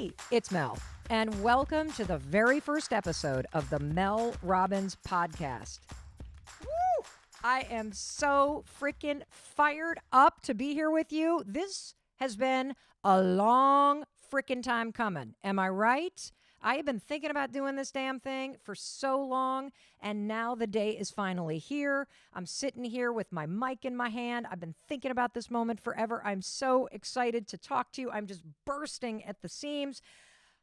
Hey, it's Mel, and welcome to the very first episode of the Mel Robbins Podcast. Woo! I am so freaking fired up to be here with you. This has been a long freaking time coming. Am I right? I have been thinking about doing this damn thing for so long, and now the day is finally here. I'm sitting here with my mic in my hand. I've been thinking about this moment forever. I'm so excited to talk to you. I'm just bursting at the seams.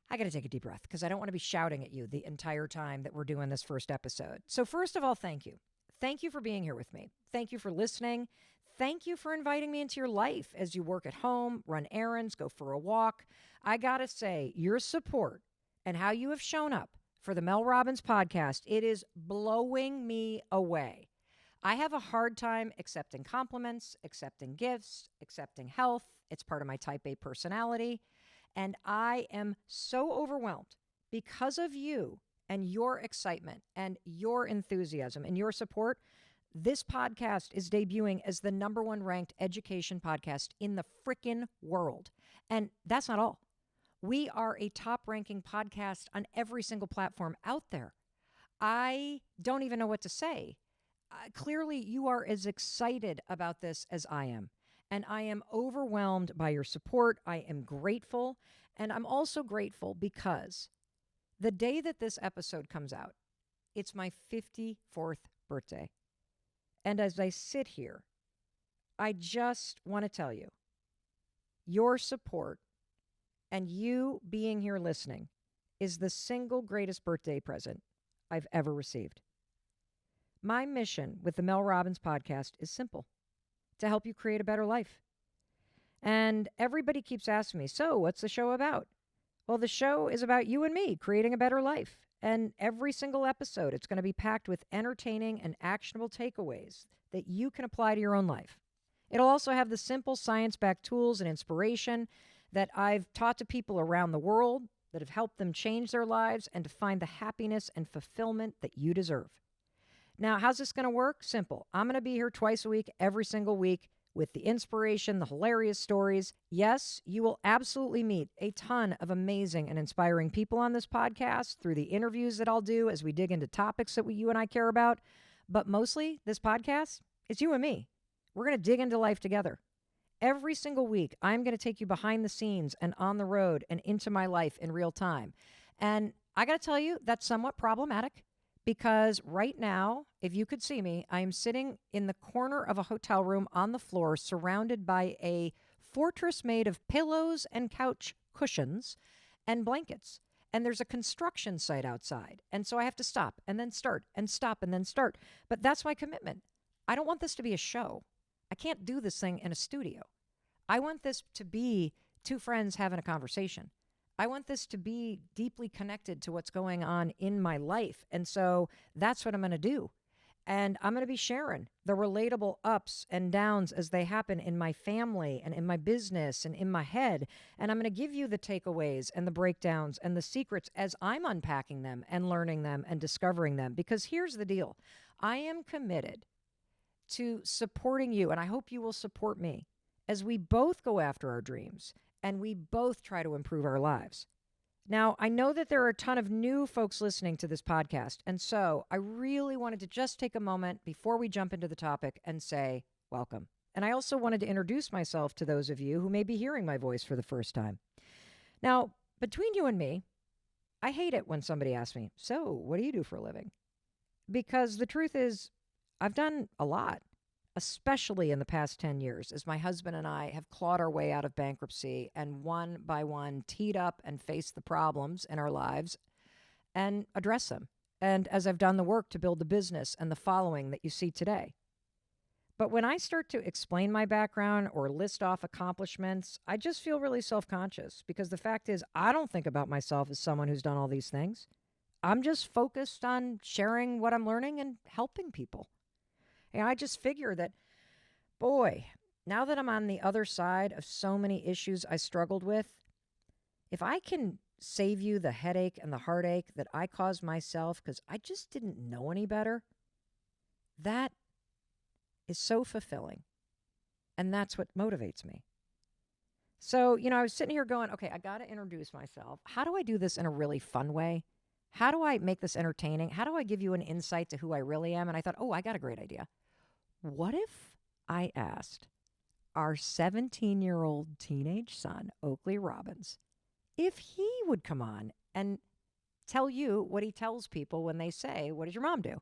I got to take a deep breath because I don't want to be shouting at you the entire time that we're doing this first episode. So first of all, thank you. Thank you for being here with me. Thank you for listening. Thank you for inviting me into your life as you work at home, run errands, go for a walk. I got to say, your support and how you have shown up for the Mel Robbins Podcast, it is blowing me away. I have a hard time accepting compliments, accepting gifts, accepting health. It's part of my type A personality. And I am so overwhelmed because of you and your excitement and your enthusiasm and your support. This podcast is debuting as the #1 ranked education podcast in the frickin' world. And that's not all. We are a top-ranking podcast on every single platform out there. I don't even know what to say. Clearly, you are as excited about this as I am. And I am overwhelmed by your support. I am grateful. And I'm also grateful because the day that this episode comes out, it's my 54th birthday. And as I sit here, I just want to tell you, your support and you being here listening is the single greatest birthday present I've ever received. My mission with the Mel Robbins Podcast is simple: to help you create a better life. And everybody keeps asking me, so what's the show about? Well, the show is about you and me creating a better life. And every single episode, it's going to be packed with entertaining and actionable takeaways that you can apply to your own life. It'll also have the simple science-backed tools and inspiration that I've taught to people around the world that have helped them change their lives and to find the happiness and fulfillment that you deserve. Now, how's this going to work? Simple. I'm going to be here twice a week, every single week, with the inspiration, the hilarious stories. Yes, you will absolutely meet a ton of amazing and inspiring people on this podcast through the interviews that I'll do as we dig into topics that you and I care about. But mostly, this podcast, it's you and me. We're going to dig into life together. Every single week, I'm going to take you behind the scenes and on the road and into my life in real time. And I got to tell you, that's somewhat problematic because right now, if you could see me, I am sitting in the corner of a hotel room on the floor surrounded by a fortress made of pillows and couch cushions and blankets. And there's a construction site outside. And so I have to stop and then start and stop and then start. But that's my commitment. I don't want this to be a show. I can't do this thing in a studio. I want this to be two friends having a conversation. I want this to be deeply connected to what's going on in my life. And so that's what I'm going to do. And I'm going to be sharing the relatable ups and downs as they happen in my family and in my business and in my head. And I'm going to give you the takeaways and the breakdowns and the secrets as I'm unpacking them and learning them and discovering them. Because here's the deal. I am committed to supporting you, and I hope you will support me as we both go after our dreams and we both try to improve our lives. Now, I know that there are a ton of new folks listening to this podcast, and so I really wanted to just take a moment before we jump into the topic and say welcome. And I also wanted to introduce myself to those of you who may be hearing my voice for the first time. Now, between you and me, I hate it when somebody asks me, so what do you do for a living? Because the truth is, I've done a lot, especially in the past 10 years, as my husband and I have clawed our way out of bankruptcy and one by one teed up and faced the problems in our lives and address them. And as I've done the work to build the business and the following that you see today. But when I start to explain my background or list off accomplishments, I just feel really self-conscious because the fact is I don't think about myself as someone who's done all these things. I'm just focused on sharing what I'm learning and helping people. And I just figure that, boy, now that I'm on the other side of so many issues I struggled with, if I can save you the headache and the heartache that I caused myself because I just didn't know any better, that is so fulfilling. And that's what motivates me. So, I was sitting here going, okay, I got to introduce myself. How do I do this in a really fun way? How do I make this entertaining? How do I give you an insight to who I really am? And I thought, oh, I got a great idea. What if I asked our 17-year-old teenage son, Oakley Robbins, if he would come on and tell you what he tells people when they say, what does your mom do?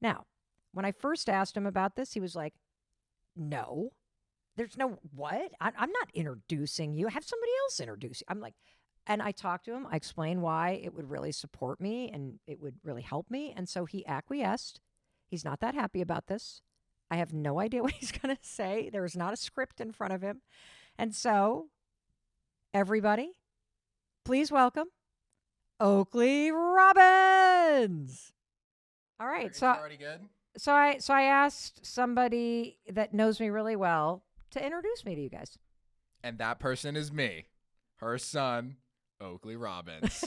Now, when I first asked him about this, he was like, no. There's no what? I'm not introducing you. Have somebody else introduce you. I'm like, and I talked to him. I explained why it would really support me and it would really help me. And so he acquiesced. He's not that happy about this. I have no idea what he's going to say. There is not a script in front of him. And so, everybody, please welcome Oakley Robbins. All right. So already good. So I asked somebody that knows me really well to introduce me to you guys. And that person is me, her son, Oakley Robbins.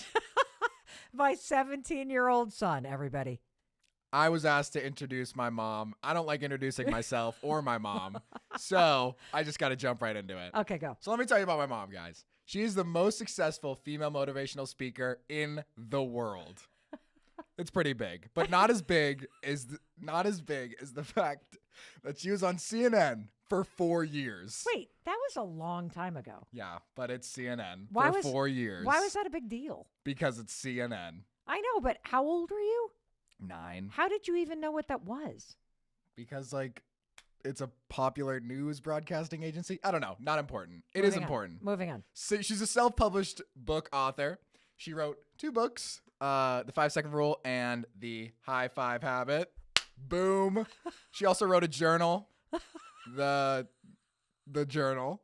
My 17-year-old son, everybody. I was asked to introduce my mom. I don't like introducing myself or my mom, so I just got to jump right into it. Okay, go. So let me tell you about my mom, guys. She is the most successful female motivational speaker in the world. It's pretty big, but not as big as the fact that she was on CNN for 4 years. Wait, that was a long time ago. Yeah, but it's CNN 4 years. Why was that a big deal? Because it's CNN. I know, but how old were you? 9. How did you even know what that was? Because, it's a popular news broadcasting agency. I don't know. Not important. It is important. Moving on. So she's a self-published book author. She wrote 2 books, The 5-Second Rule and The High Five Habit. Boom. She also wrote a journal, the Journal.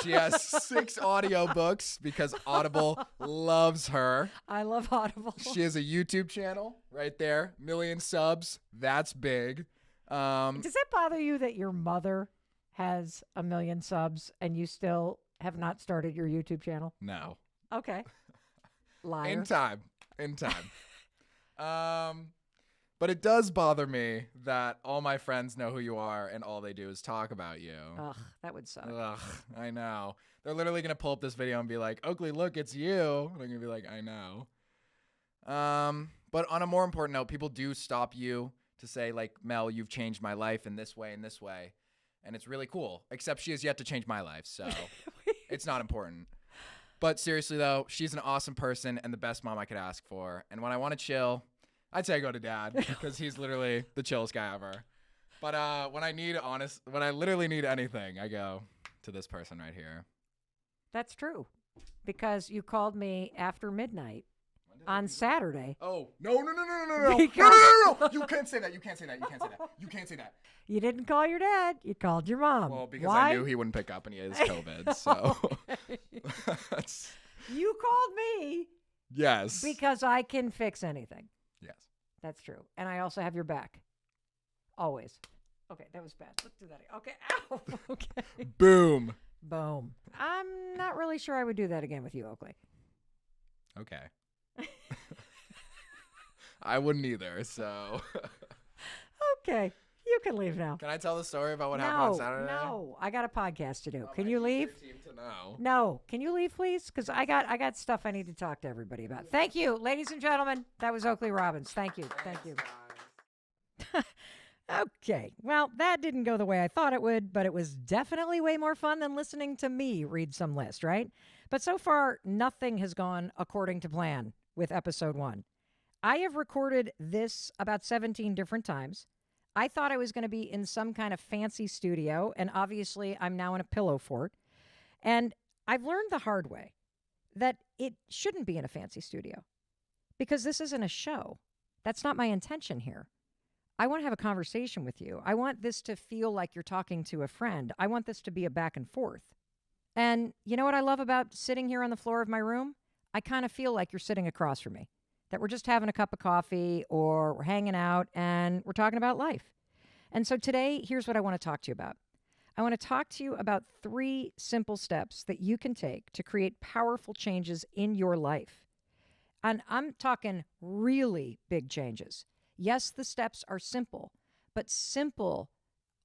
She has 6 audiobooks because Audible loves her. I love Audible. She has a YouTube channel right there. 1 million subs. That's big. Does that bother you that your mother has 1 million subs and you still have not started your YouTube channel? No. Okay. Liar. In time. But it does bother me that all my friends know who you are and all they do is talk about you. Ugh, that would suck. Ugh, I know. They're literally going to pull up this video and be like, Oakley, look, it's you. And I'm going to be like, I know. But on a more important note, people do stop you to say, Mel, you've changed my life in this way and this way. And it's really cool. Except she has yet to change my life, so it's not important. But seriously, though, she's an awesome person and the best mom I could ask for. And when I want to chill, I'd say I go to Dad because he's literally the chillest guy ever. But when I literally need anything, I go to this person right here. That's true. Because you called me after midnight on Saturday. Oh, no. No. You can't say that. You can't say that. You didn't call your dad. You called your mom. Well, because Why? I knew he wouldn't pick up and he has COVID. So. You called me. Yes. Because I can fix anything. Yes. That's true. And I also have your back. Always. Okay, that was bad. Let's do that. Okay. Ow. Okay. Boom. Boom. I'm not really sure I would do that again with you, Oakley. Okay. I wouldn't either, so. Okay. You can leave now. Can I tell the story about what happened on Saturday? No. I got a podcast to do. Oh, can you leave? To know. No. Can you leave, please? Because I got stuff I need to talk to everybody about. Thank you, ladies and gentlemen. That was Oakley Robbins. Thank you. Thank you. Okay. Well, that didn't go the way I thought it would, but it was definitely way more fun than listening to me read some list, right? But so far, nothing has gone according to plan with episode 1. I have recorded this about 17 different times. I thought I was going to be in some kind of fancy studio, and obviously I'm now in a pillow fort. And I've learned the hard way that it shouldn't be in a fancy studio because this isn't a show. That's not my intention here. I want to have a conversation with you. I want this to feel like you're talking to a friend. I want this to be a back and forth. And you know what I love about sitting here on the floor of my room? I kind of feel like you're sitting across from me, that we're just having a cup of coffee or we're hanging out and we're talking about life. And so today, here's what I want to talk to you about. I want to talk to you about 3 simple steps that you can take to create powerful changes in your life. And I'm talking really big changes. Yes, the steps are simple, but simple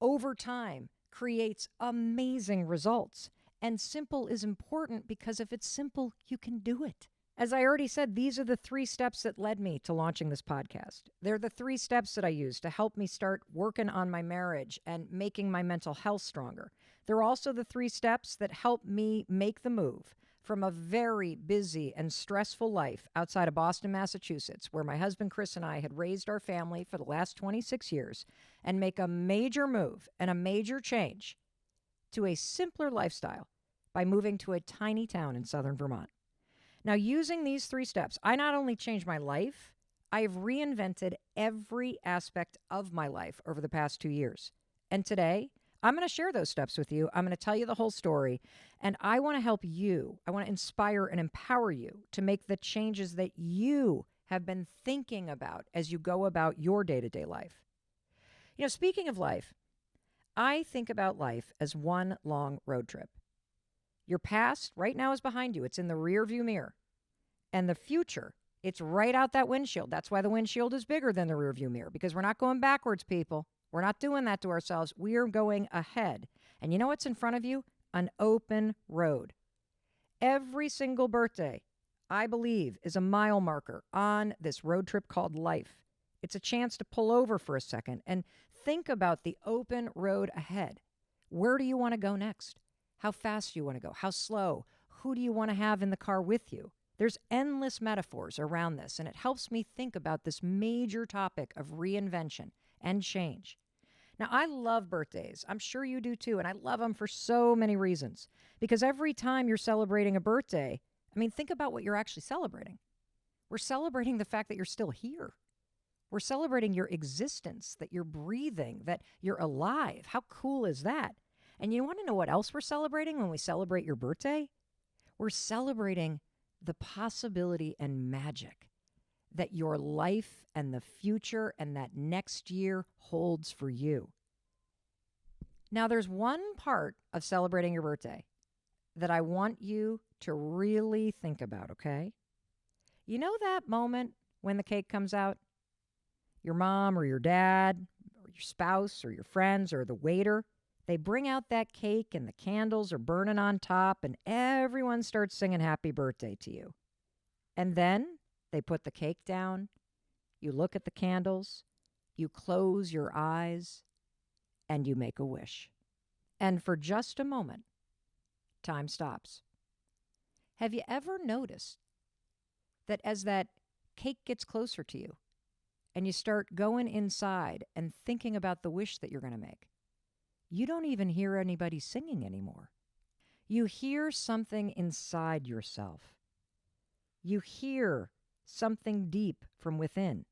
over time creates amazing results. And simple is important because if it's simple, you can do it. As I already said, these are the 3 steps that led me to launching this podcast. They're the 3 steps that I used to help me start working on my marriage and making my mental health stronger. They're also the 3 steps that helped me make the move from a very busy and stressful life outside of Boston, Massachusetts, where my husband Chris and I had raised our family for the last 26 years, and make a major move and a major change to a simpler lifestyle by moving to a tiny town in southern Vermont. Now, using these 3 steps, I not only changed my life, I have reinvented every aspect of my life over the past 2 years. And today, I'm going to share those steps with you. I'm going to tell you the whole story. And I want to help you. I want to inspire and empower you to make the changes that you have been thinking about as you go about your day-to-day life. You know, speaking of life, I think about life as one long road trip. Your past right now is behind you. It's in the rear view mirror. And the future, it's right out that windshield. That's why the windshield is bigger than the rear view mirror, because we're not going backwards, people. We're not doing that to ourselves. We are going ahead. And you know what's in front of you? An open road. Every single birthday, I believe, is a mile marker on this road trip called life. It's a chance to pull over for a second and think about the open road ahead. Where do you want to go next? How fast do you want to go? How slow? Who do you want to have in the car with you? There's endless metaphors around this, and it helps me think about this major topic of reinvention and change. Now, I love birthdays. I'm sure you do too, and I love them for so many reasons. Because every time you're celebrating a birthday, I mean, think about what you're actually celebrating. We're celebrating the fact that you're still here. We're celebrating your existence, that you're breathing, that you're alive. How cool is that? And you want to know what else we're celebrating when we celebrate your birthday? We're celebrating the possibility and magic that your life and the future and that next year holds for you. Now, there's one part of celebrating your birthday that I want you to really think about, okay? You know that moment when the cake comes out? Your mom or your dad or your spouse or your friends or the waiter, they bring out that cake and the candles are burning on top and everyone starts singing happy birthday to you. And then they put the cake down, you look at the candles, you close your eyes, and you make a wish. And for just a moment, time stops. Have you ever noticed that as that cake gets closer to you and you start going inside and thinking about the wish that you're going to make, you don't even hear anybody singing anymore. You hear something inside yourself. You hear something deep from within.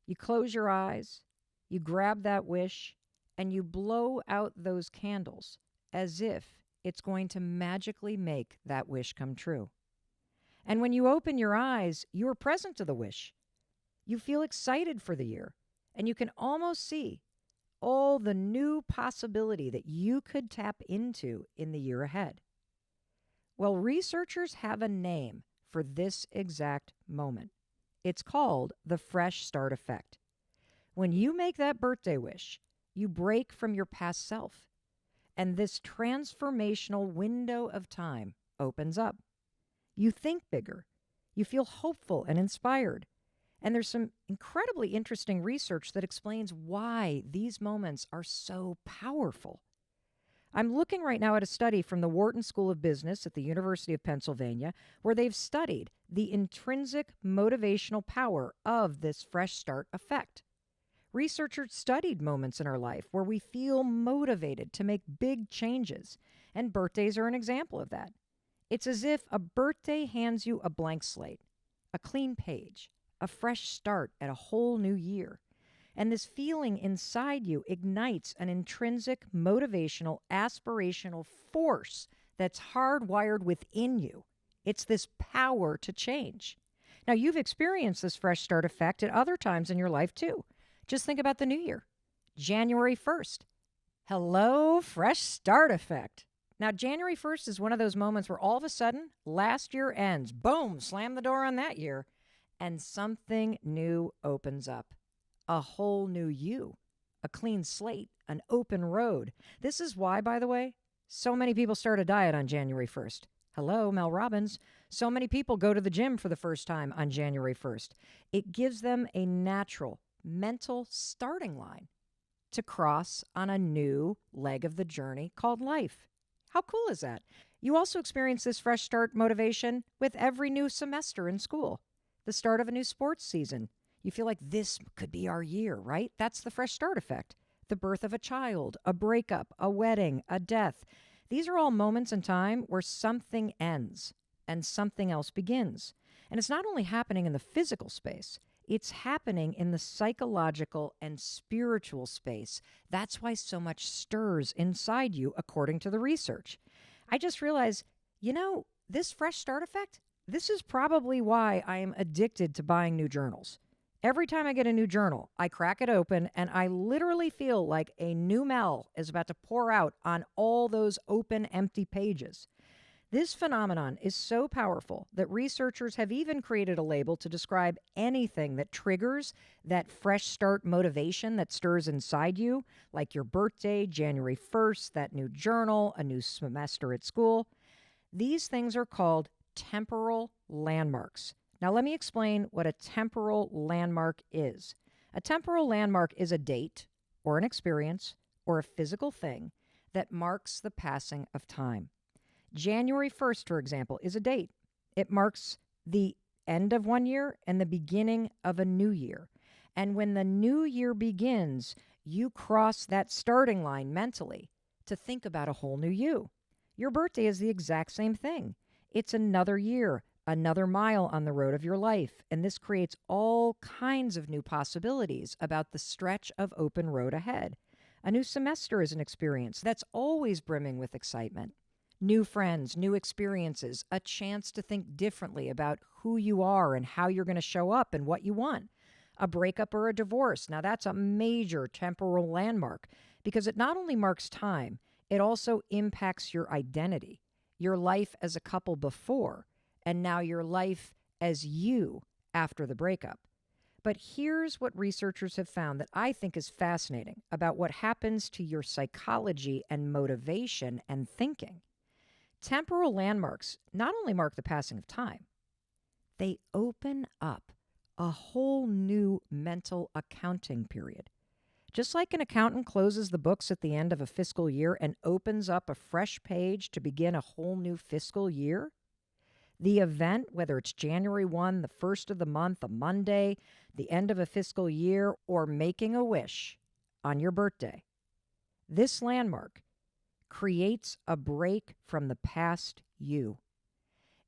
You close your eyes, you grab that wish, and you blow out those candles as if it's going to magically make that wish come true. And when you open your eyes, you are present to the wish. You feel excited for the year, and you can almost see all the new possibility that you could tap into in the year ahead. Well, researchers have a name for this exact moment. It's called the fresh start effect. When you make that birthday wish, you break from your past self, and this transformational window of time opens up. You think bigger. You feel hopeful and inspired. And there's some incredibly interesting research that explains why these moments are so powerful. I'm looking right now at a study from the Wharton School of Business at the University of Pennsylvania, where they've studied the intrinsic motivational power of this fresh start effect. Researchers studied moments in our life where we feel motivated to make big changes, and birthdays are an example of that. It's as if a birthday hands you a blank slate, a clean page, a fresh start at a whole new year. And this feeling inside you ignites an intrinsic, motivational, aspirational force that's hardwired within you. It's this power to change. Now, you've experienced this fresh start effect at other times in your life, too. Just think about the new year, January 1st. Hello, fresh start effect. Now, January 1st is one of those moments where all of a sudden, last year ends. Boom, slam the door on that year. And something new opens up. A whole new you. A clean slate. An open road. This is why, by the way, So many people start a diet on January 1st. Hello, Mel Robbins. So many people go to the gym for the first time on January 1st. It gives them a natural mental starting line to cross on a new leg of the journey called life. How cool is that? You also experience this fresh start motivation with every new semester in school, the start of a new sports season. You feel like this could be our year, right? That's the fresh start effect. The birth of a child, a breakup, a wedding, a death. These are all moments in time where something ends and something else begins. And it's not only happening in the physical space, it's happening in the psychological and spiritual space. That's why so much stirs inside you, according to the research. I just realized, this fresh start effect, this is probably why I am addicted to buying new journals. Every time I get a new journal, I crack it open and I literally feel like a new Mel is about to pour out on all those open, empty pages. This phenomenon is so powerful that researchers have even created a label to describe anything that triggers that fresh start motivation that stirs inside you, like your birthday, January 1st, that new journal, a new semester at school. These things are called temporal landmarks. Now, let me explain what a temporal landmark is. A temporal landmark is a date or an experience or a physical thing that marks the passing of time. January 1st, for example, is a date. It marks the end of one year and the beginning of a new year. And when the new year begins, you cross that starting line mentally to think about a whole new you. Your birthday is the exact same thing. It's another year, another mile on the road of your life, and this creates all kinds of new possibilities about the stretch of open road ahead. A new semester is an experience that's always brimming with excitement. New friends, new experiences, a chance to think differently about who you are and how you're going to show up and what you want. A breakup or a divorce, now that's a major temporal landmark because it not only marks time, it also impacts your identity, your life as a couple before, and now your life as you after the breakup. But here's what researchers have found that I think is fascinating about what happens to your psychology and motivation and thinking. Temporal landmarks not only mark the passing of time, they open up a whole new mental accounting period. Just like an accountant closes the books at the end of a fiscal year and opens up a fresh page to begin a whole new fiscal year, the event, whether it's January 1, the first of the month, a Monday, the end of a fiscal year, or making a wish on your birthday, this landmark creates a break from the past you.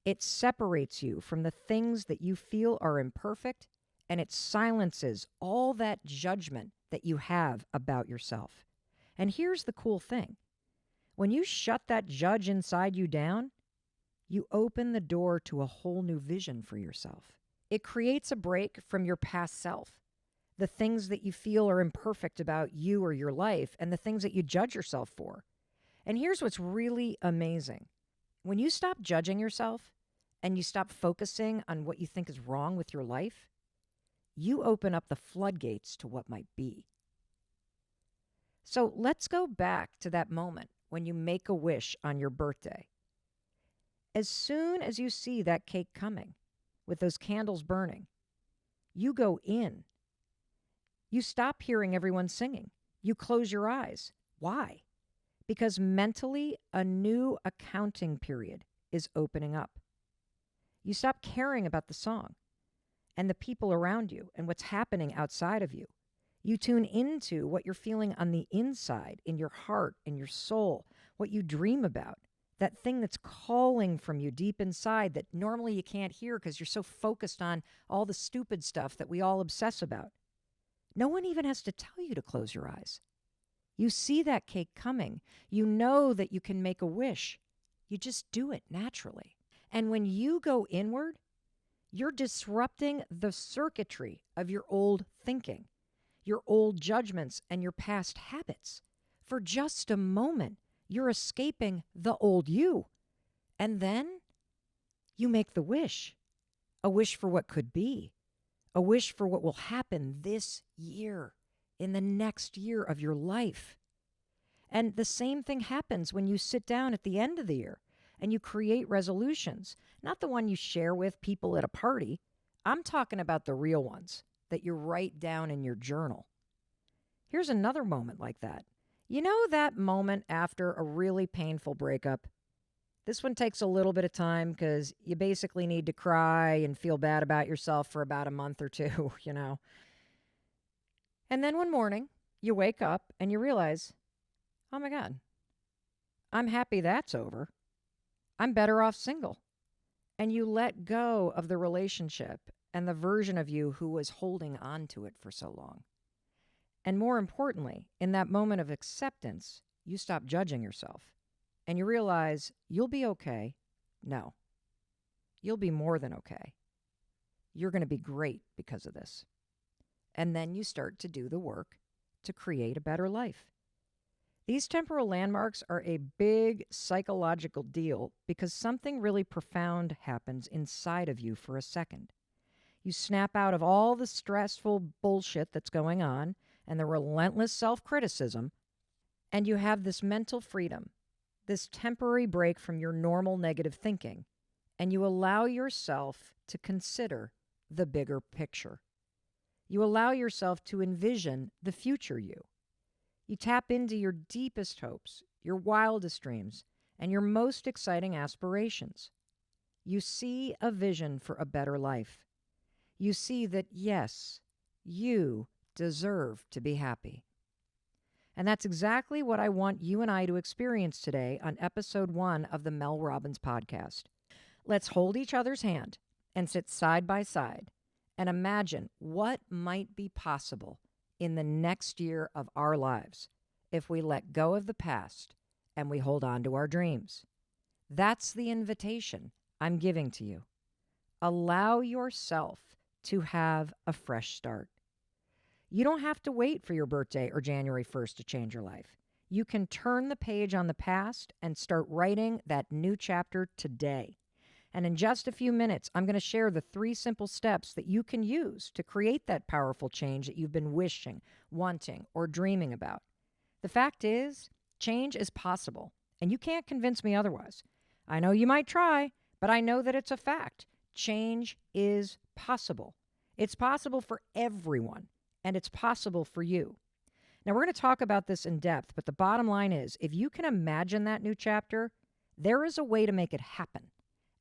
It separates you from the things that you feel are imperfect, and it silences all that judgment that you have about yourself. And here's the cool thing. When you shut that judge inside you down, you open the door to a whole new vision for yourself. It creates a break from your past self, the things that you feel are imperfect about you or your life, and the things that you judge yourself for. And here's what's really amazing. When you stop judging yourself and you stop focusing on what you think is wrong with your life, you open up the floodgates to what might be. So let's go back to that moment when you make a wish on your birthday. As soon as you see that cake coming with those candles burning, you go in. You stop hearing everyone singing. You close your eyes. Why? Because mentally, a new accounting period is opening up. You stop caring about the song and the people around you and what's happening outside of you. You tune into what you're feeling on the inside, in your heart, in your soul, what you dream about, that thing that's calling from you deep inside that normally you can't hear because you're so focused on all the stupid stuff that we all obsess about. No one even has to tell you to close your eyes. You see that cake coming. You know that you can make a wish. You just do it naturally. And when you go inward, you're disrupting the circuitry of your old thinking, your old judgments, and your past habits. For just a moment, you're escaping the old you. And then you make the wish, a wish for what could be, a wish for what will happen this year, in the next year of your life. And the same thing happens when you sit down at the end of the year and you create resolutions, not the one you share with people at a party. I'm talking about the real ones that you write down in your journal. Here's another moment like that. You know that moment after a really painful breakup? This one takes a little bit of time because you basically need to cry and feel bad about yourself for about a month or two, you know. And then one morning, you wake up and you realize, oh my God, I'm happy that's over. I'm better off single. And you let go of the relationship and the version of you who was holding on to it for so long. And more importantly, in that moment of acceptance, you stop judging yourself and you realize you'll be okay. No, you'll be more than okay. You're going to be great because of this. And then you start to do the work to create a better life. These temporal landmarks are a big psychological deal because something really profound happens inside of you for a second. You snap out of all the stressful bullshit that's going on and the relentless self-criticism, and you have this mental freedom, this temporary break from your normal negative thinking, and you allow yourself to consider the bigger picture. You allow yourself to envision the future you. You tap into your deepest hopes, your wildest dreams, and your most exciting aspirations. You see a vision for a better life. You see that, yes, you deserve to be happy. And that's exactly what I want you and I to experience today on episode 1 of the Mel Robbins Podcast. Let's hold each other's hand and sit side by side and imagine what might be possible in the next year of our lives if we let go of the past and we hold on to our dreams. That's the invitation I'm giving to you. Allow yourself to have a fresh start. You don't have to wait for your birthday or January 1st to change your life. You can turn the page on the past and start writing that new chapter today. And in just a few minutes, I'm going to share the 3 simple steps that you can use to create that powerful change that you've been wishing, wanting, or dreaming about. The fact is, change is possible, and you can't convince me otherwise. I know you might try, but I know that it's a fact. Change is possible. It's possible for everyone, and it's possible for you. Now, we're going to talk about this in depth, but the bottom line is, if you can imagine that new chapter, there is a way to make it happen.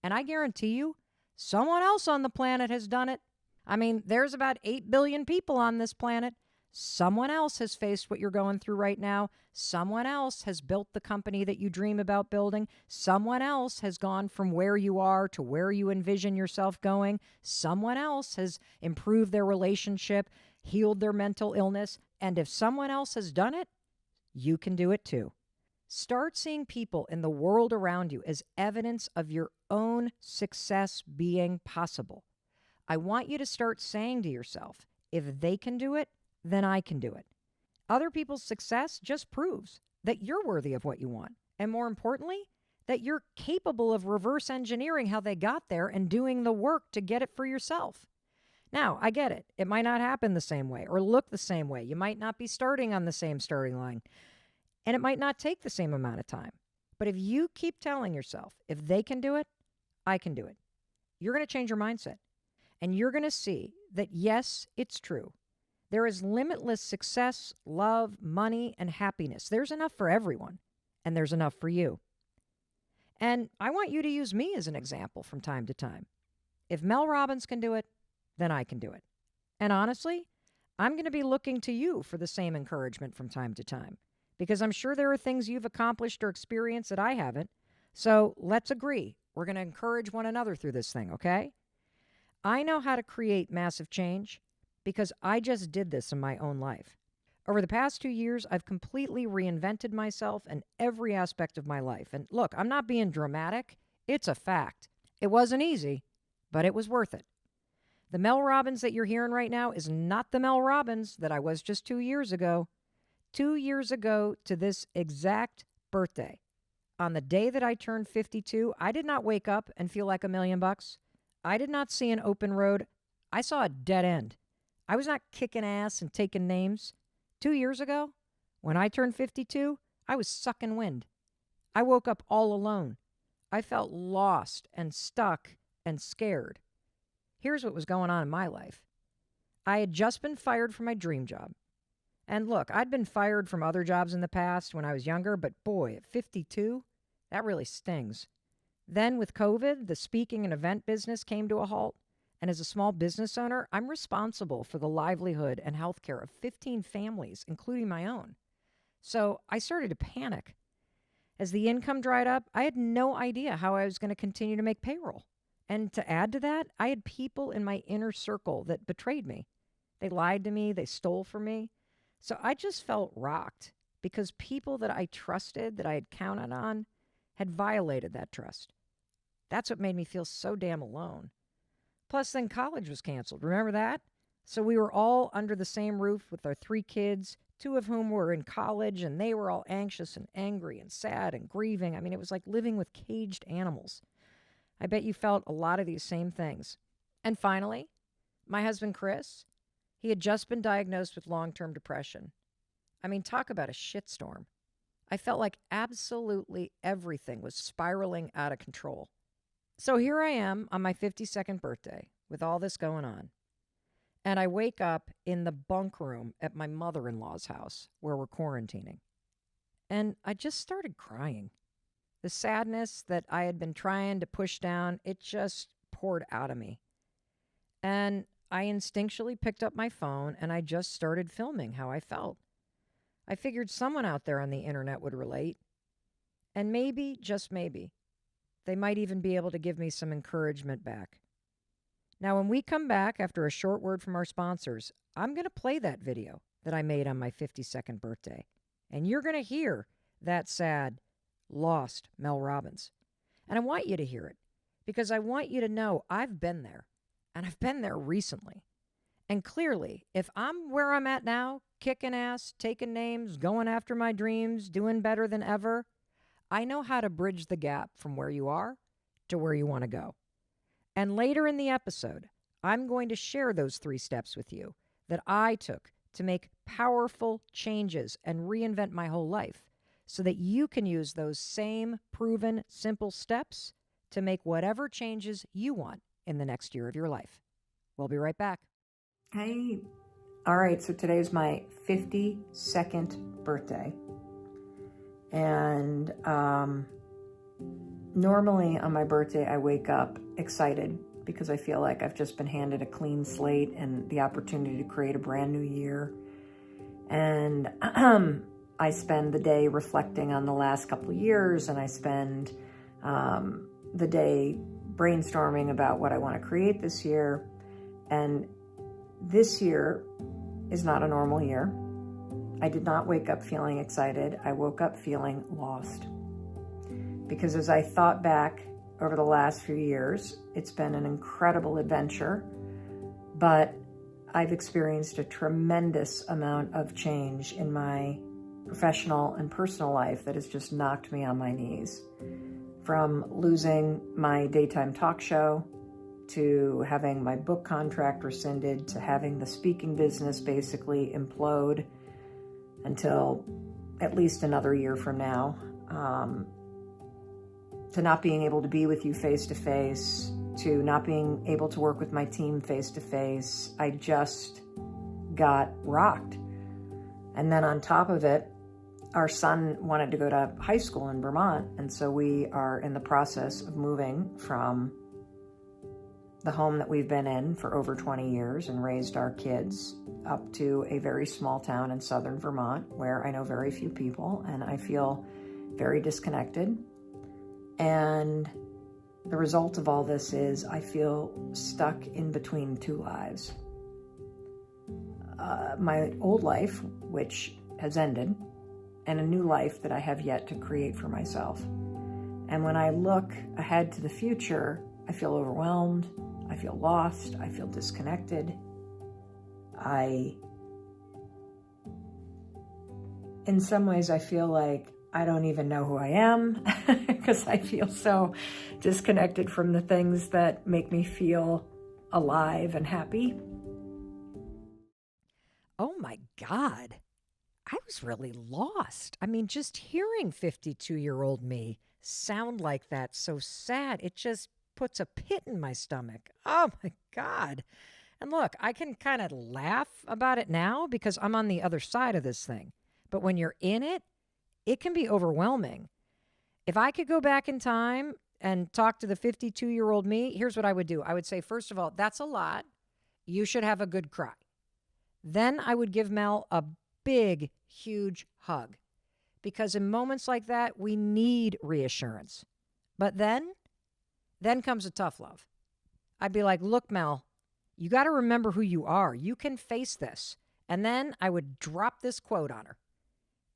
And I guarantee you, someone else on the planet has done it. I mean, there's about 8 billion people on this planet. Someone else has faced what you're going through right now. Someone else has built the company that you dream about building. Someone else has gone from where you are to where you envision yourself going. Someone else has improved their relationship, healed their mental illness. And if someone else has done it, you can do it too. Start seeing people in the world around you as evidence of your own success being possible. I want you to start saying to yourself, if they can do it, then I can do it. Other people's success just proves that you're worthy of what you want. And more importantly, that you're capable of reverse engineering how they got there and doing the work to get it for yourself. Now, I get it. It might not happen the same way or look the same way. You might not be starting on the same starting line. And it might not take the same amount of time. But if you keep telling yourself, if they can do it, I can do it, you're going to change your mindset. And you're going to see that, yes, it's true. There is limitless success, love, money, and happiness. There's enough for everyone, and there's enough for you. And I want you to use me as an example from time to time. If Mel Robbins can do it, then I can do it. And honestly, I'm going to be looking to you for the same encouragement from time to time, because I'm sure there are things you've accomplished or experienced that I haven't. So let's agree. We're going to encourage one another through this thing, okay? I know how to create massive change because I just did this in my own life. Over the past 2 years, I've completely reinvented myself in every aspect of my life. And look, I'm not being dramatic. It's a fact. It wasn't easy, but it was worth it. The Mel Robbins that you're hearing right now is not the Mel Robbins that I was just 2 years ago. 2 years ago to this exact birthday, on the day that I turned 52, I did not wake up and feel like $1 million. I did not see an open road. I saw a dead end. I was not kicking ass and taking names. 2 years ago, when I turned 52, I was sucking wind. I woke up all alone. I felt lost and stuck and scared. Here's what was going on in my life. I had just been fired from my dream job. And look, I'd been fired from other jobs in the past when I was younger, but boy, at 52, that really stings. Then with COVID, the speaking and event business came to a halt. And as a small business owner, I'm responsible for the livelihood and health care of 15 families, including my own. So I started to panic. As the income dried up, I had no idea how I was going to continue to make payroll. And to add to that, I had people in my inner circle that betrayed me. They lied to me, they stole from me. So I just felt rocked because people that I trusted, that I had counted on, had violated that trust. That's what made me feel so damn alone. Plus, then college was canceled. Remember that? So we were all under the same roof with our 3 kids, 2 of whom were in college, and they were all anxious and angry and sad and grieving. I mean, it was like living with caged animals. I bet you felt a lot of these same things. And finally, my husband, Chris, he had just been diagnosed with long-term depression. I mean, talk about a shitstorm. I felt like absolutely everything was spiraling out of control. So here I am on my 52nd birthday with all this going on. And I wake up in the bunk room at my mother-in-law's house where we're quarantining. And I just started crying. The sadness that I had been trying to push down, it just poured out of me. And I instinctually picked up my phone and I just started filming how I felt. I figured someone out there on the internet would relate. And maybe, just maybe, they might even be able to give me some encouragement back. Now, when we come back after a short word from our sponsors, I'm going to play that video that I made on my 52nd birthday. And you're going to hear that sad, lost Mel Robbins. And I want you to hear it because I want you to know I've been there, and I've been there recently. And clearly, if I'm where I'm at now, kicking ass, taking names, going after my dreams, doing better than ever, I know how to bridge the gap from where you are to where you want to go. And later in the episode, I'm going to share those 3 steps with you that I took to make powerful changes and reinvent my whole life so that you can use those same proven, simple steps to make whatever changes you want in the next year of your life. We'll be right back. Hey. All right, so today's my 52nd birthday. And normally on my birthday, I wake up excited because I feel like I've just been handed a clean slate and the opportunity to create a brand new year. And I spend the day reflecting on the last couple of years, and I spend the day brainstorming about what I want to create this year. And this year is not a normal year. I did not wake up feeling excited. I woke up feeling lost. Because as I thought back over the last few years, it's been an incredible adventure, but I've experienced a tremendous amount of change in my professional and personal life that has just knocked me on my knees. From losing my daytime talk show, to having my book contract rescinded, to having the speaking business basically implode until at least another year from now, to not being able to be with you face to face, to not being able to work with my team face to face. I just got rocked. And then on top of it, our son wanted to go to high school in Vermont. And so we are in the process of moving from the home that we've been in for over 20 years and raised our kids up to a very small town in southern Vermont where I know very few people and I feel very disconnected. And the result of all this is I feel stuck in between 2 lives. My old life, which has ended, and a new life that I have yet to create for myself. And when I look ahead to the future, I feel overwhelmed. I feel lost. I feel disconnected. In some ways, I feel like I don't even know who I am because I feel so disconnected from the things that make me feel alive and happy. Oh my God. I was really lost. I mean, just hearing 52-year-old me sound like that, so sad, it just puts a pit in my stomach. Oh my God. And look, I can kind of laugh about it now because I'm on the other side of this thing. But when you're in it, it can be overwhelming. If I could go back in time and talk to the 52-year-old me, here's what I would do. I would say, first of all, that's a lot. You should have a good cry. Then I would give Mel a big, huge hug. Because in moments like that, we need reassurance. But then comes a tough love. I'd be like, look, Mel, you got to remember who you are. You can face this. And then I would drop this quote on her.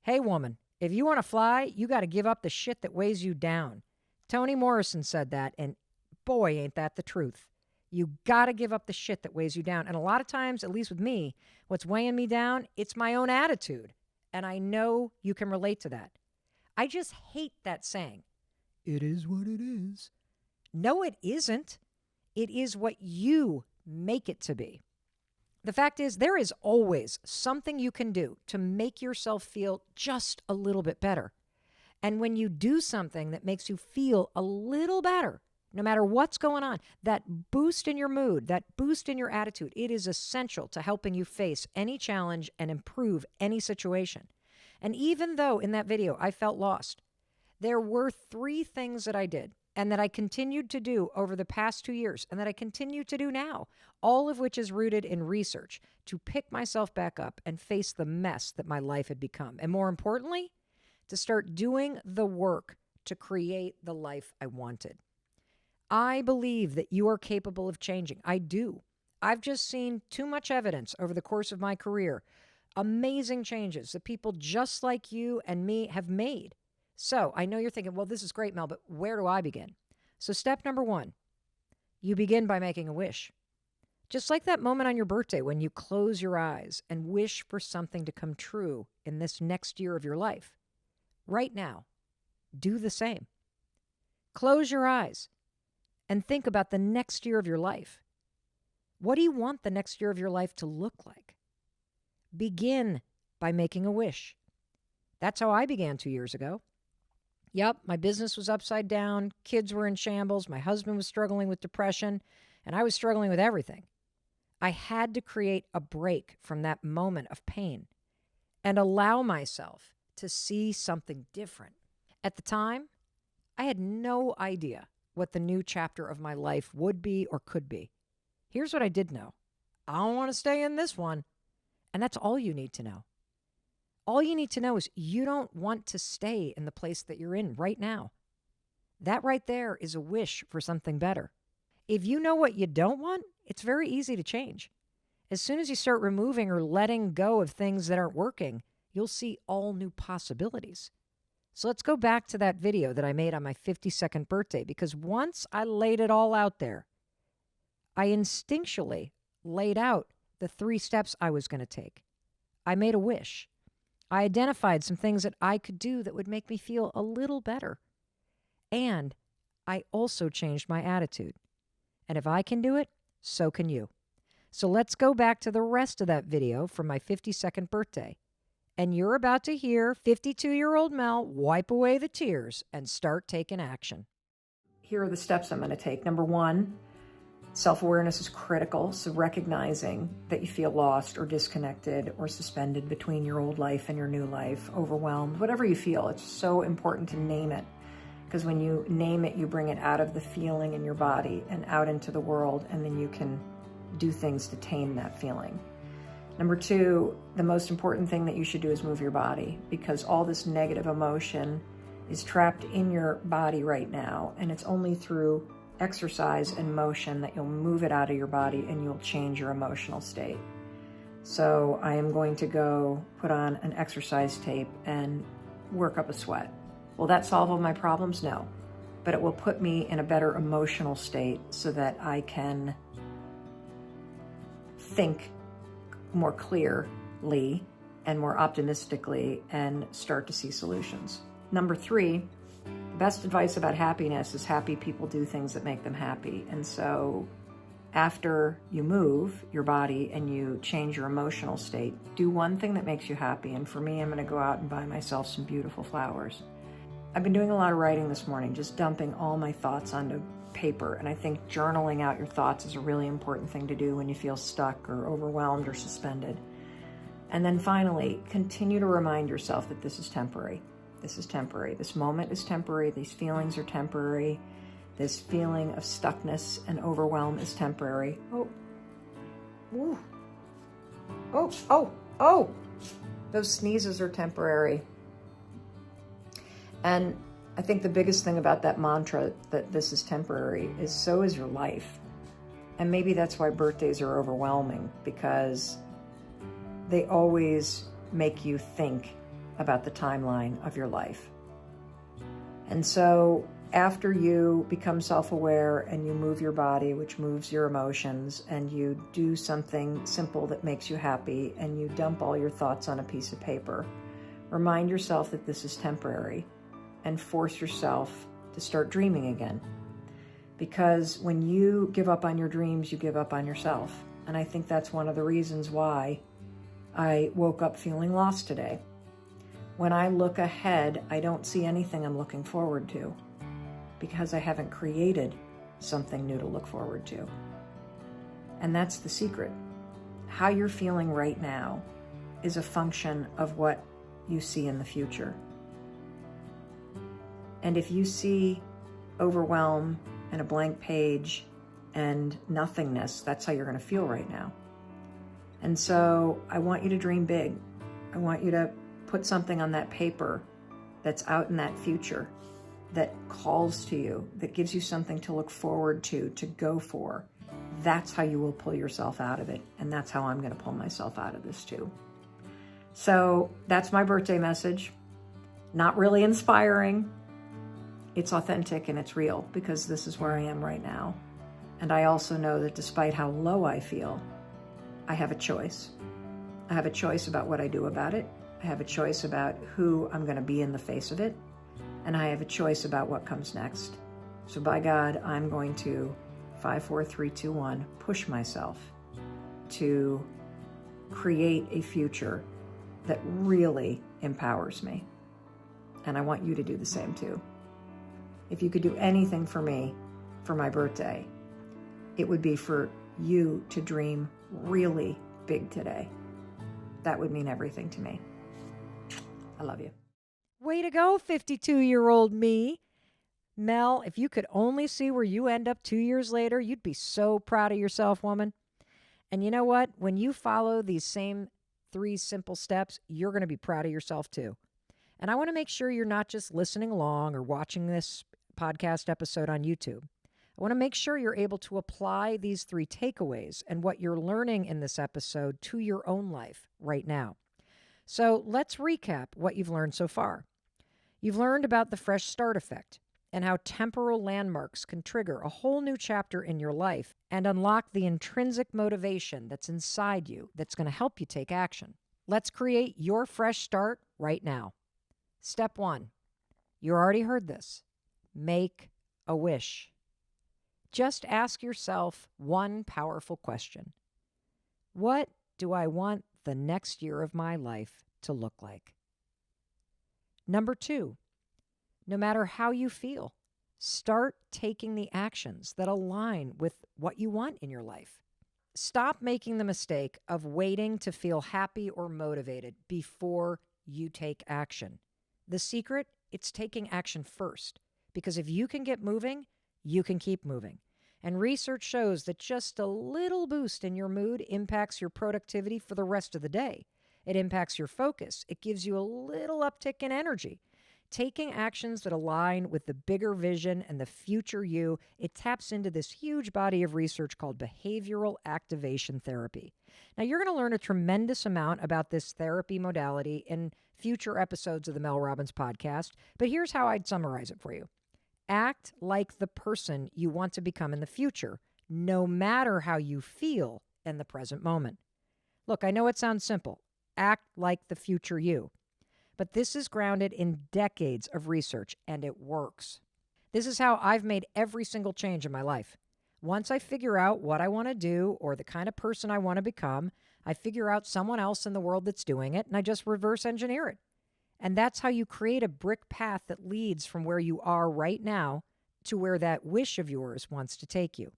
Hey, woman, if you want to fly, you got to give up the shit that weighs you down. Toni Morrison said that, and boy, ain't that the truth. You got to give up the shit that weighs you down. And a lot of times, at least with me, what's weighing me down, it's my own attitude. And I know you can relate to that. I just hate that saying. It is what it is. No, it isn't. It is what you make it to be. The fact is, there is always something you can do to make yourself feel just a little bit better. And when you do something that makes you feel a little better, no matter what's going on, that boost in your mood, that boost in your attitude, it is essential to helping you face any challenge and improve any situation. And even though in that video I felt lost, there were 3 things that I did and that I continued to do over the past 2 years and that I continue to do now, all of which is rooted in research to pick myself back up and face the mess that my life had become. And more importantly, to start doing the work to create the life I wanted. I believe that you are capable of changing. I do. I've just seen too much evidence over the course of my career. Amazing changes that people just like you and me have made. So I know you're thinking, well, this is great, Mel, but where do I begin? So step number 1, you begin by making a wish. Just like that moment on your birthday when you close your eyes and wish for something to come true in this next year of your life. Right now, do the same. Close your eyes and think about the next year of your life. What do you want the next year of your life to look like? Begin by making a wish. That's how I began 2 years ago. Yep, my business was upside down, kids were in shambles, my husband was struggling with depression, and I was struggling with everything. I had to create a break from that moment of pain and allow myself to see something different. At the time, I had no idea what the new chapter of my life would be or could be. Here's what I did know. I don't want to stay in this one. And that's all you need to know. All you need to know is you don't want to stay in the place that you're in right now. That right there is a wish for something better. If you know what you don't want, it's very easy to change. As soon as you start removing or letting go of things that aren't working, you'll see all new possibilities. So let's go back to that video that I made on my 52nd birthday, because once I laid it all out there, I instinctually laid out the 3 steps I was going to take. I made a wish. I identified some things that I could do that would make me feel a little better. And I also changed my attitude. And if I can do it, so can you. So let's go back to the rest of that video from my 52nd birthday. And you're about to hear 52-year-old Mel wipe away the tears and start taking action. Here are the steps I'm going to take. Number 1, self-awareness is critical. So recognizing that you feel lost or disconnected or suspended between your old life and your new life, overwhelmed, whatever you feel, it's so important to name it. Because when you name it, you bring it out of the feeling in your body and out into the world, and then you can do things to tame that feeling. Number 2, the most important thing that you should do is move your body, because all this negative emotion is trapped in your body right now, and it's only through exercise and motion that you'll move it out of your body and you'll change your emotional state. So I am going to go put on an exercise tape and work up a sweat. Will that solve all my problems? No. But it will put me in a better emotional state so that I can think more clearly and more optimistically and start to see solutions. Number 3, the best advice about happiness is happy people do things that make them happy. And so after you move your body and you change your emotional state, do one thing that makes you happy. And for me, I'm going to go out and buy myself some beautiful flowers. I've been doing a lot of writing this morning, just dumping all my thoughts onto paper. And I think journaling out your thoughts is a really important thing to do when you feel stuck or overwhelmed or suspended. And then finally, continue to remind yourself that this is temporary. This is temporary. This moment is temporary. These feelings are temporary. This feeling of stuckness and overwhelm is temporary. Oh. Those sneezes are temporary. And I think the biggest thing about that mantra, that this is temporary, is so is your life. And maybe that's why birthdays are overwhelming, because they always make you think about the timeline of your life. And so after you become self-aware and you move your body, which moves your emotions, and you do something simple that makes you happy, and you dump all your thoughts on a piece of paper, remind yourself that this is temporary and force yourself to start dreaming again. Because when you give up on your dreams, you give up on yourself. And I think that's one of the reasons why I woke up feeling lost today. When I look ahead, I don't see anything I'm looking forward to, because I haven't created something new to look forward to. And that's the secret. How you're feeling right now is a function of what you see in the future. And if you see overwhelm and a blank page and nothingness, that's how you're going to feel right now. And so I want you to dream big. I want you to put something on that paper that's out in that future, that calls to you, that gives you something to look forward to go for. That's how you will pull yourself out of it. And that's how I'm going to pull myself out of this too. So that's my birthday message. Not really inspiring. It's authentic and it's real, because this is where I am right now. And I also know that despite how low I feel, I have a choice. I have a choice about what I do about it. I have a choice about who I'm going to be in the face of it. And I have a choice about what comes next. So by God, I'm going to 5, 4, 3, 2, 1, push myself to create a future that really empowers me. And I want you to do the same too. If you could do anything for me for my birthday, it would be for you to dream really big today. That would mean everything to me. I love you. Way to go, 52-year-old me. Mel, if you could only see where you end up 2 years later, you'd be so proud of yourself, woman. And you know what? When you follow these same 3 simple steps, you're going to be proud of yourself too. And I want to make sure you're not just listening along or watching this podcast episode on YouTube. I want to make sure you're able to apply these 3 takeaways and what you're learning in this episode to your own life right now. So let's recap what you've learned so far. You've learned about the fresh start effect and how temporal landmarks can trigger a whole new chapter in your life and unlock the intrinsic motivation that's inside you that's going to help you take action. Let's create your fresh start right now. Step 1. You already heard this. Make a wish. Just ask yourself one powerful question. What do I want the next year of my life to look like? Number 2, no matter how you feel, start taking the actions that align with what you want in your life. Stop making the mistake of waiting to feel happy or motivated before you take action. The secret, it's taking action first, because if you can get moving, you can keep moving. And research shows that just a little boost in your mood impacts your productivity for the rest of the day. It impacts your focus. It gives you a little uptick in energy. Taking actions that align with the bigger vision and the future you, it taps into this huge body of research called behavioral activation therapy. Now, you're going to learn a tremendous amount about this therapy modality in future episodes of the Mel Robbins Podcast, but here's how I'd summarize it for you. Act like the person you want to become in the future, no matter how you feel in the present moment. Look, I know it sounds simple. Act like the future you. But this is grounded in decades of research, and it works. This is how I've made every single change in my life. Once I figure out what I want to do or the kind of person I want to become, I figure out someone else in the world that's doing it, and I just reverse engineer it. And that's how you create a brick path that leads from where you are right now to where that wish of yours wants to take you.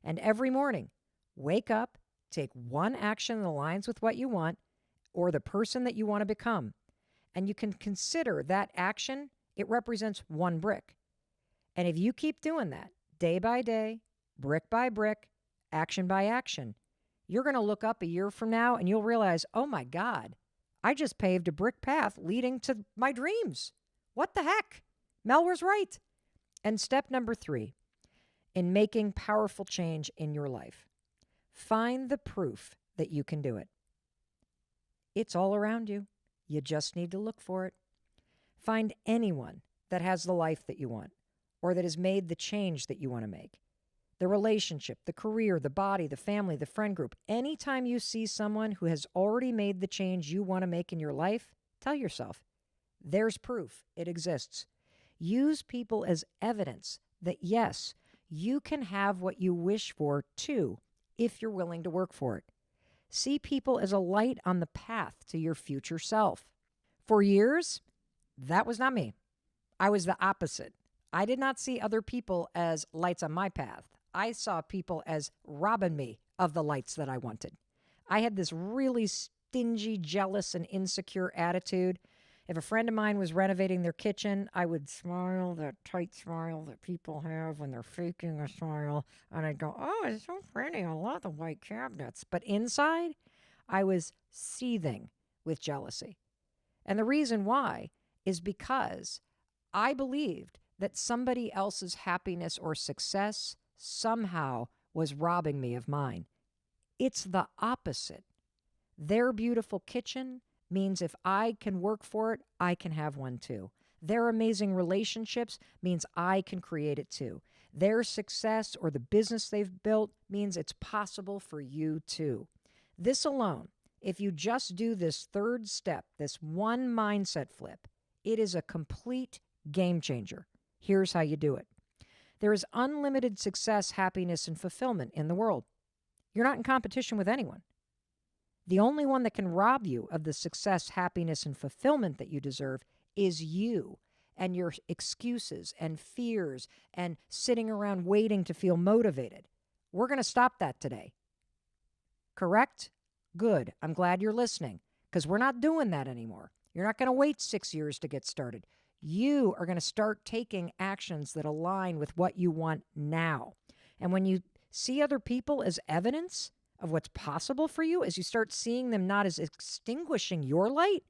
And every morning, wake up, take one action that aligns with what you want or the person that you want to become. And you can consider that action, it represents one brick. And if you keep doing that day by day, brick by brick, action by action, you're going to look up a year from now and you'll realize, oh my God, I just paved a brick path leading to my dreams. What the heck? Mel was right. And step number 3, in making powerful change in your life, find the proof that you can do it. It's all around you. You just need to look for it. Find anyone that has the life that you want or that has made the change that you want to make. The relationship, the career, the body, the family, the friend group. Anytime you see someone who has already made the change you want to make in your life, tell yourself, there's proof. It exists. Use people as evidence that, yes, you can have what you wish for too, if you're willing to work for it. See people as a light on the path to your future self. For years, that was not me. I was the opposite. I did not see other people as lights on my path. I saw people as robbing me of the lights that I wanted. I had this really stingy, jealous, and insecure attitude. If a friend of mine was renovating their kitchen, I would smile, that tight smile that people have when they're faking a smile. And I'd go, oh, it's so pretty. I love the white cabinets. But inside, I was seething with jealousy. And the reason why is because I believed that somebody else's happiness or success somehow was robbing me of mine. It's the opposite. Their beautiful kitchen means if I can work for it, I can have one too. Their amazing relationships means I can create it too. Their success or the business they've built means it's possible for you too. This alone, if you just do this third step, this one mindset flip, it is a complete game changer. Here's how you do it. There is unlimited success, happiness, and fulfillment in the world. You're not in competition with anyone. The only one that can rob you of the success, happiness, and fulfillment that you deserve is you and your excuses and fears and sitting around waiting to feel motivated. We're going to stop that today. Correct? Good. I'm glad you're listening because we're not doing that anymore. You're not going to wait 6 years to get started. You are going to start taking actions that align with what you want now. And when you see other people as evidence of what's possible for you, as you start seeing them not as extinguishing your light,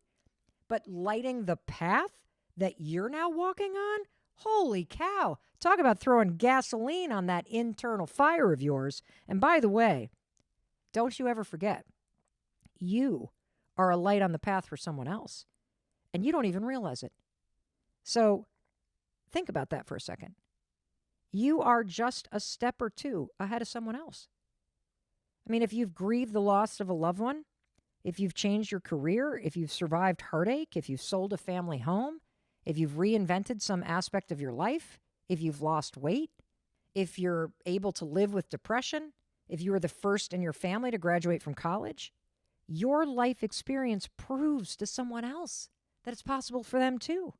but lighting the path that you're now walking on, holy cow, talk about throwing gasoline on that internal fire of yours. And by the way, don't you ever forget, you are a light on the path for someone else, and you don't even realize it. So think about that for a second. You are just a step or two ahead of someone else. I mean, if you've grieved the loss of a loved one, if you've changed your career, if you've survived heartache, if you've sold a family home, if you've reinvented some aspect of your life, if you've lost weight, if you're able to live with depression, if you were the first in your family to graduate from college, your life experience proves to someone else that it's possible for them too.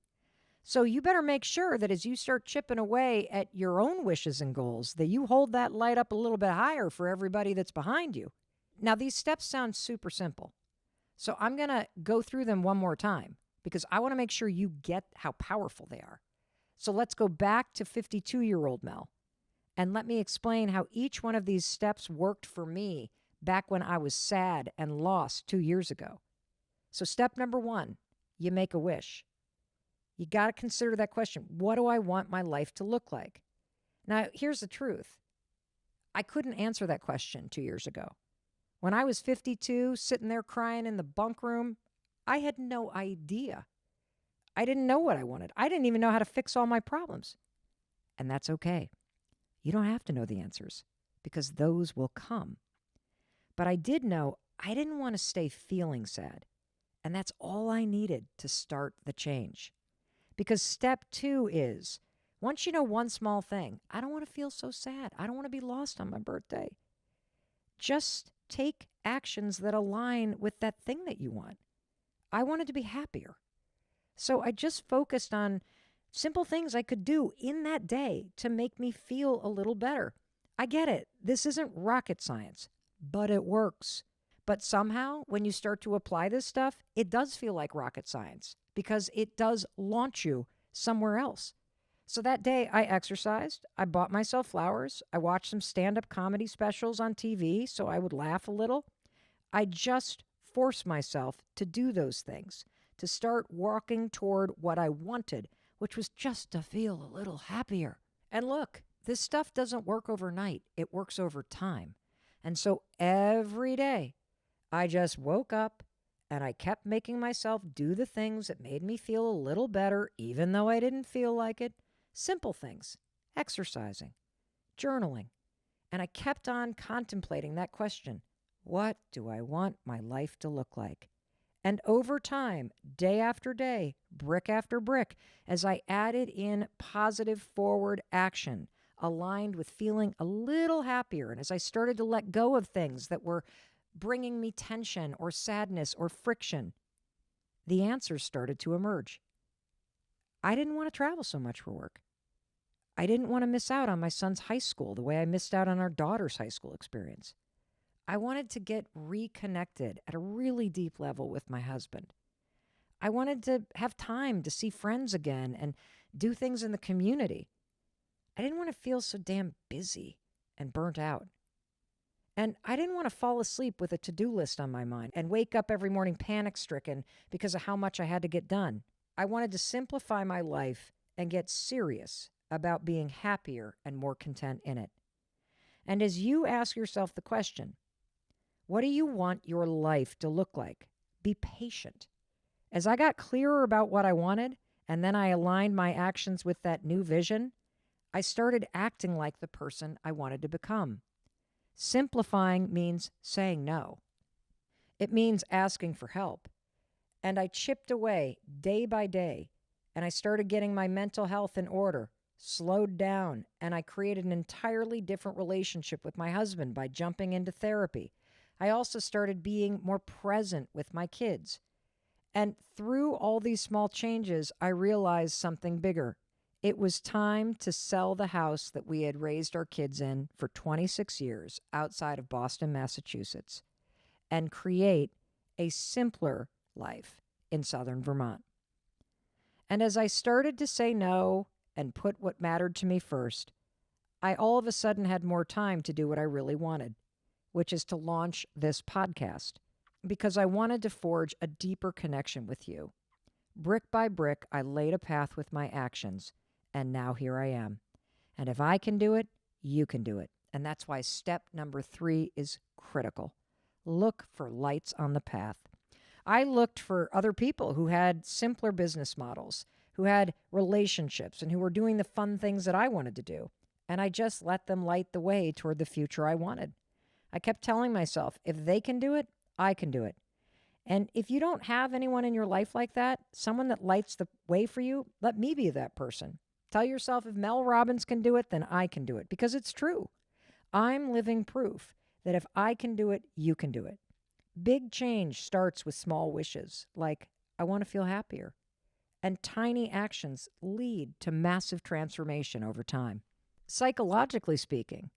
So you better make sure that as you start chipping away at your own wishes and goals, that you hold that light up a little bit higher for everybody that's behind you. Now, these steps sound super simple. So I'm going to go through them one more time because I want to make sure you get how powerful they are. So let's go back to 52-year-old Mel, and let me explain how each one of these steps worked for me back when I was sad and lost 2 years ago. So step number 1, you make a wish. You got to consider that question. What do I want my life to look like? Now, here's the truth. I couldn't answer that question 2 years ago. When I was 52, sitting there crying in the bunk room, I had no idea. I didn't know what I wanted. I didn't even know how to fix all my problems. And that's okay. You don't have to know the answers because those will come. But I did know I didn't want to stay feeling sad. And that's all I needed to start the change. Because step 2 is Once you know one small thing, I don't want to feel so sad. I don't want to be lost on my birthday. Just take actions that align with that thing that you want. I wanted to be happier. So I just focused on simple things I could do in that day to make me feel a little better. I get it. This isn't rocket science, but it works. But somehow, when you start to apply this stuff, it does feel like rocket science because it does launch you somewhere else. So that day, I exercised. I bought myself flowers. I watched some stand-up comedy specials on TV so I would laugh a little. I just forced myself to do those things, to start walking toward what I wanted, which was just to feel a little happier. And look, this stuff doesn't work overnight. It works over time. And so every day, I just woke up and I kept making myself do the things that made me feel a little better, even though I didn't feel like it. Simple things, exercising, journaling. And I kept on contemplating that question, what do I want my life to look like? And over time, day after day, brick after brick, as I added in positive forward action, aligned with feeling a little happier, and as I started to let go of things that were bringing me tension or sadness or friction, the answers started to emerge. I didn't want to travel so much for work. I didn't want to miss out on my son's high school the way I missed out on our daughter's high school experience. I wanted to get reconnected at a really deep level with my husband. I wanted to have time to see friends again and do things in the community. I didn't want to feel so damn busy and burnt out. And I didn't want to fall asleep with a to-do list on my mind and wake up every morning panic-stricken because of how much I had to get done. I wanted to simplify my life and get serious about being happier and more content in it. And as you ask yourself the question, what do you want your life to look like? Be patient. As I got clearer about what I wanted, and then I aligned my actions with that new vision, I started acting like the person I wanted to become. Simplifying means saying no. It means asking for help. And I chipped away day by day, and I started getting my mental health in order, slowed down, and I created an entirely different relationship with my husband by jumping into therapy. I also started being more present with my kids. And through all these small changes, I realized something bigger. It was time to sell the house that we had raised our kids in for 26 years outside of Boston, Massachusetts, and create a simpler life in southern Vermont. And as I started to say no and put what mattered to me first, I all of a sudden had more time to do what I really wanted, which is to launch this podcast, because I wanted to forge a deeper connection with you. Brick by brick, I laid a path with my actions, and now here I am. And if I can do it, you can do it. And that's why step number 3 is critical. Look for lights on the path. I looked for other people who had simpler business models, who had relationships, and who were doing the fun things that I wanted to do. And I just let them light the way toward the future I wanted. I kept telling myself, if they can do it, I can do it. And if you don't have anyone in your life like that, someone that lights the way for you, let me be that person. Tell yourself, if Mel Robbins can do it, then I can do it, because it's true. I'm living proof that if I can do it, you can do it. Big change starts with small wishes, like, I want to feel happier. And tiny actions lead to massive transformation over time. Psychologically speaking,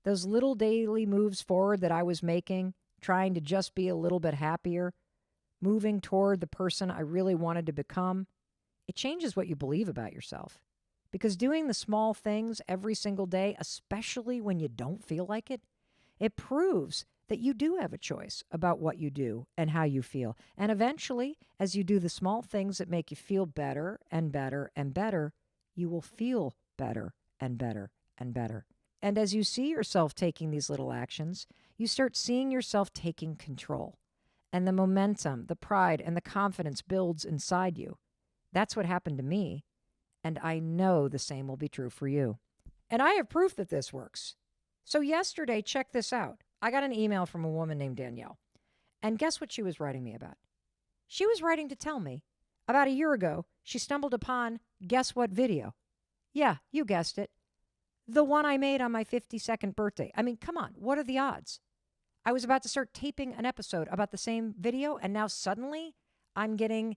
those little daily moves forward that I was making, trying to just be a little bit happier, moving toward the person I really wanted to become, it changes what you believe about yourself. Because doing the small things every single day, especially when you don't feel like it, it proves that you do have a choice about what you do and how you feel. And eventually, as you do the small things that make you feel better and better and better, you will feel better and better and better. And as you see yourself taking these little actions, you start seeing yourself taking control. And the momentum, the pride, and the confidence builds inside you. That's what happened to me. And I know the same will be true for you. And I have proof that this works. So yesterday, check this out. I got an email from a woman named Danielle. And guess what she was writing me about? She was writing to tell me about a year ago, she stumbled upon, guess what video? Yeah, you guessed it. The one I made on my 52nd birthday. I mean, come on, what are the odds? I was about to start taping an episode about the same video, and now suddenly I'm getting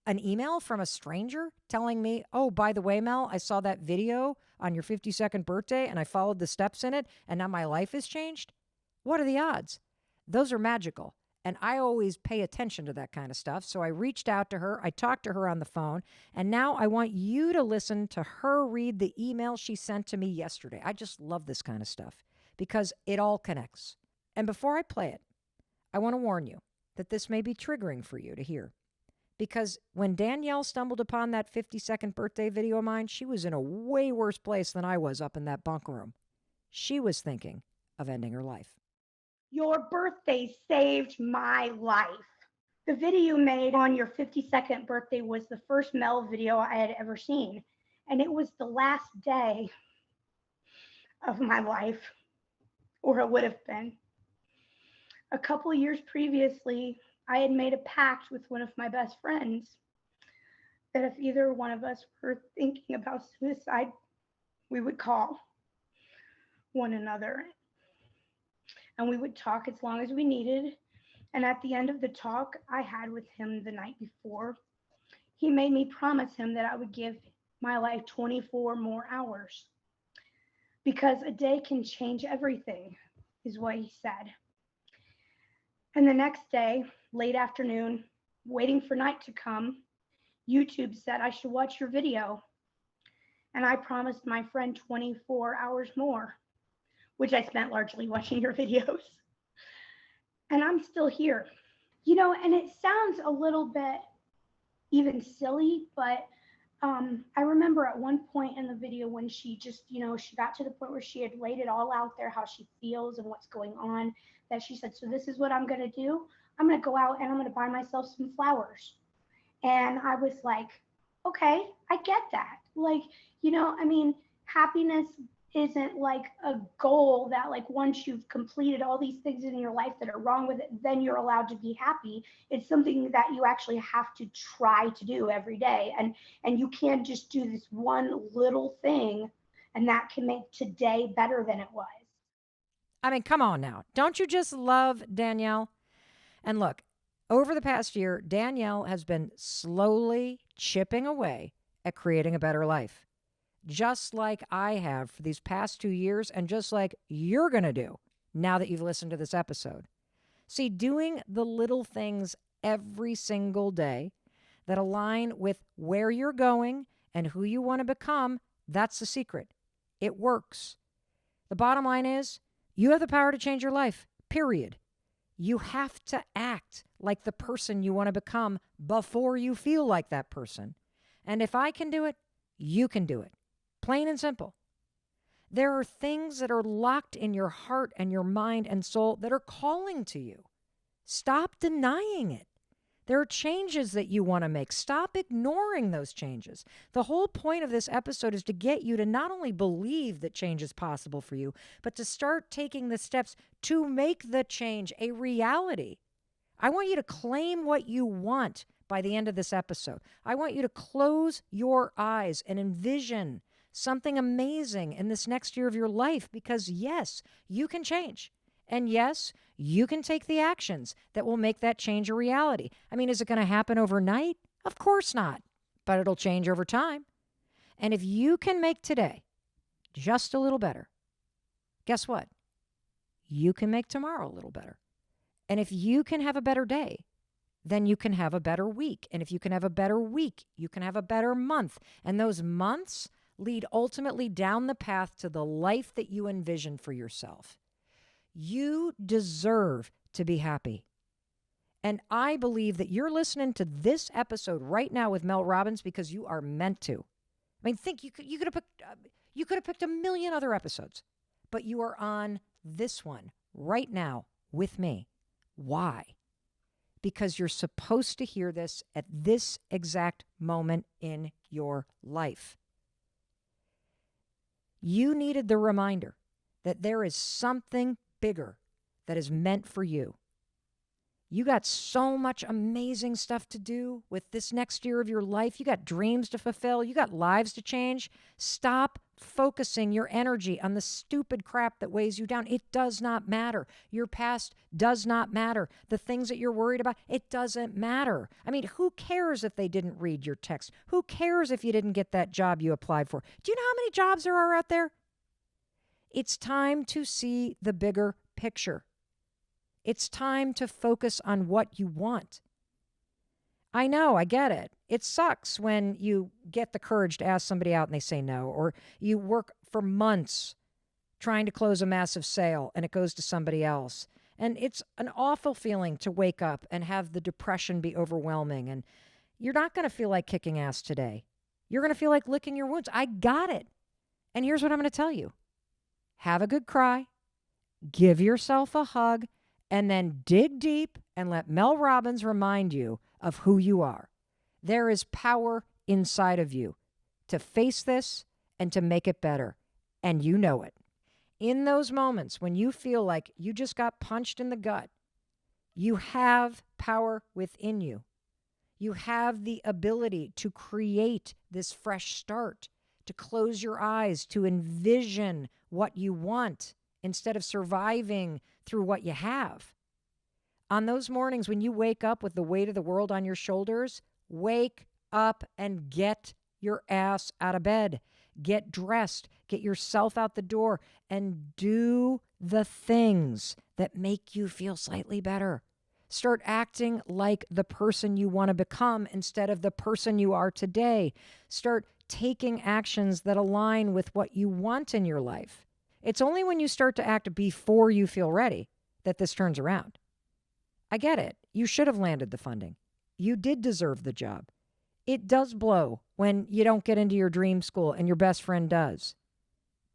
an email from a stranger telling me, oh, by the way, Mel, I saw that video on your 52nd birthday and I followed the steps in it, and now my life has changed. What are the odds? Those are magical. And I always pay attention to that kind of stuff. So I reached out to her. I talked to her on the phone. And now I want you to listen to her read the email she sent to me yesterday. I just love this kind of stuff because it all connects. And before I play it, I want to warn you that this may be triggering for you to hear. Because when Danielle stumbled upon that 52nd birthday video of mine, she was in a way worse place than I was up in that bunk room. She was thinking of ending her life. Your birthday saved my life. The video you made on your 52nd birthday was the first Mel video I had ever seen. And it was the last day of my life, or it would have been. A couple of years previously, I had made a pact with one of my best friends that if either one of us were thinking about suicide, we would call one another. And we would talk as long as we needed. And at the end of the talk I had with him the night before, he made me promise him that I would give my life 24 more hours. Because a day can change everything, is what he said. And the next day, late afternoon, waiting for night to come, YouTube said I should watch your video. And I promised my friend 24 hours more, which I spent largely watching your videos. And I'm still here. You know, and it sounds a little bit even silly, but I remember at one point in the video when she just, she got to the point where she had laid it all out there, how she feels and what's going on, that she said, so this is what I'm going to do. I'm going to go out and I'm going to buy myself some flowers. And I was like, okay, I get that. Like, happiness isn't like a goal that like once you've completed all these things in your life that are wrong with it, then you're allowed to be happy. It's something that you actually have to try to do every day. And you can't just do this one little thing and that can make today better than it was. I mean, come on now. Don't you just love Danielle? And look, over the past year, Danielle has been slowly chipping away at creating a better life. Just like I have for these past 2 years, and just like you're going to do now that you've listened to this episode. See, doing the little things every single day that align with where you're going and who you want to become, that's the secret. It works. The bottom line is, you have the power to change your life, period. You have to act like the person you want to become before you feel like that person. And if I can do it, you can do it. Plain and simple. There are things that are locked in your heart and your mind and soul that are calling to you. Stop denying it. There are changes that you want to make. Stop ignoring those changes. The whole point of this episode is to get you to not only believe that change is possible for you, but to start taking the steps to make the change a reality. I want you to claim what you want by the end of this episode. I want you to close your eyes and envision something amazing in this next year of your life, because yes, you can change. And yes, you can take the actions that will make that change a reality. I mean, is it going to happen overnight? Of course not, but it'll change over time. And if you can make today just a little better, guess what? You can make tomorrow a little better. And if you can have a better day, then you can have a better week. And if you can have a better week, you can have a better month. And those months lead ultimately down the path to the life that you envision for yourself. You deserve to be happy. And I believe that you're listening to this episode right now with Mel Robbins because you are meant to. I mean, think you could have picked a million other episodes, but you are on this one right now with me. Why? Because you're supposed to hear this at this exact moment in your life. You needed the reminder that there is something bigger that is meant for you. You got so much amazing stuff to do with this next year of your life. You got dreams to fulfill. You got lives to change. Stop focusing your energy on the stupid crap that weighs you down. It does not matter. Your past does not matter. The things that you're worried about, it doesn't matter. I mean, who cares if they didn't read your text? Who cares if you didn't get that job you applied for? Do you know how many jobs there are out there? It's time to see the bigger picture. It's time to focus on what you want. I know, I get it. It sucks when you get the courage to ask somebody out and they say no, or you work for months trying to close a massive sale and it goes to somebody else. And it's an awful feeling to wake up and have the depression be overwhelming. And you're not going to feel like kicking ass today. You're going to feel like licking your wounds. I got it. And here's what I'm going to tell you. Have a good cry. Give yourself a hug. And then dig deep and let Mel Robbins remind you of who you are. There is power inside of you to face this and to make it better. And you know it. In those moments when you feel like you just got punched in the gut, you have power within you. You have the ability to create this fresh start, to close your eyes, to envision what you want instead of surviving through what you have. On those mornings when you wake up with the weight of the world on your shoulders, wake up and get your ass out of bed. Get dressed, get yourself out the door, and do the things that make you feel slightly better. Start acting like the person you want to become instead of the person you are today. Start taking actions that align with what you want in your life. It's only when you start to act before you feel ready that this turns around. I get it. You should have landed the funding. You did deserve the job. It does blow when you don't get into your dream school and your best friend does.